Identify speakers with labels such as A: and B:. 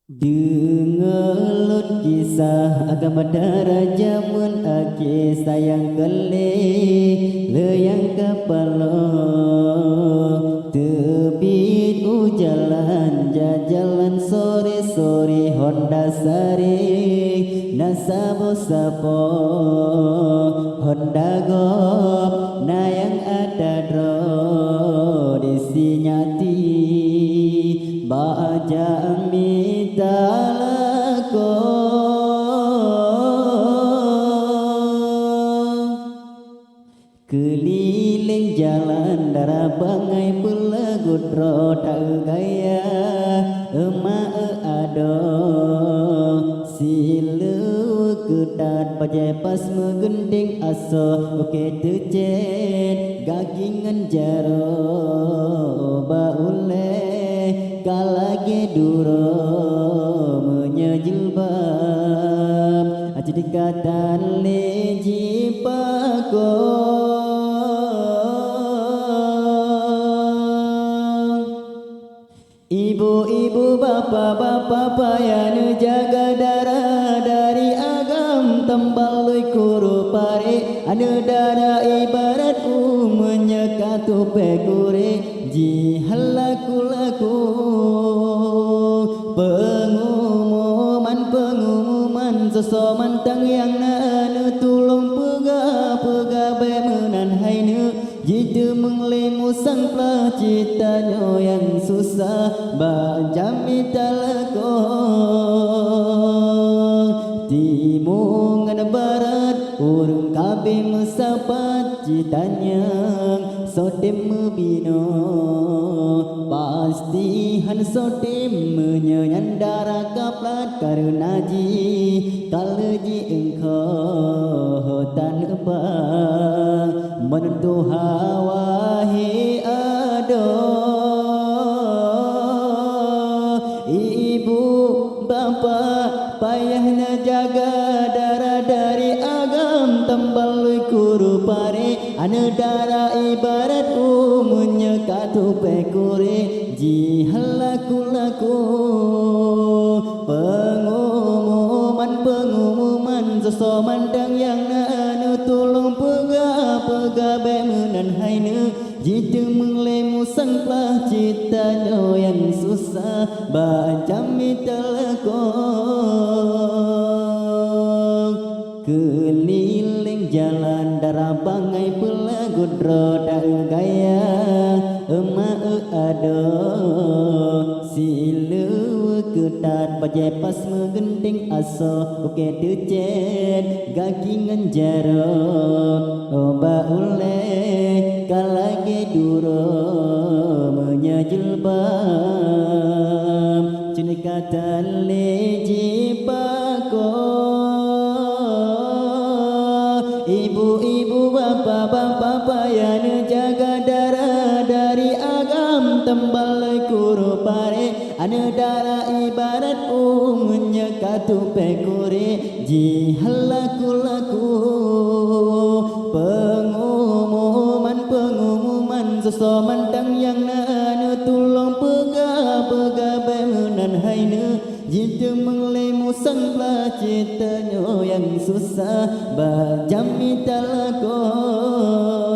A: Dengelut kisah agama daraja mun ake sayang kele leyang kepala tebit ujalan jajalan sore-sore Honda sare nasabo sapo Honda gop na yang ada dro disinyati baja talako keliling jalan darah bangai pelagut roda gaya emak ado silu kedat paje pas megending aso oke tecet gagingan jaro baule kalage duro menyejilbab ajidikatan leji pako ibu-ibu bapak-bapak payah jaga darah dari agam tembalui kuru pare anu darah ibarat menyekatu pekure jihalaku-laku pengumuman sesoman tang yang anu tulung pega bemenan hainu jitu menglemu sang citanya yang susah bajami talako timungan barat urung kabe mesapat citanya sotem mebino pasti han sotem menyandara kaplat karunaji kaleji engkau tan apa menentu hawahi ado ibu bapa payahnya jaga darah dari agam tembalui kuru pare anu darah ibarat menyekatu pekure jihalaku-laku pengumuman sesomandang yang anu tulung pega bemenan hainu jitu menglemu sang citanya yang susah bajami telekong keliling jalan darah bangai pelagut roda gaya emak ado silu ketat paje pas megending aso oke tecet gagingan jaro oba ule kalage duro menyejilbab cinikatan leji pako ibu-ibu bapak-bapak payah jaga darah dari agam tembal kuru pare anu darah ibarat menyekatu pekure jihalaku-laku pengumuman sesomandang yang anu tulung pega bemenan hainu jitu menglemu sang citanya yang susah bajami talako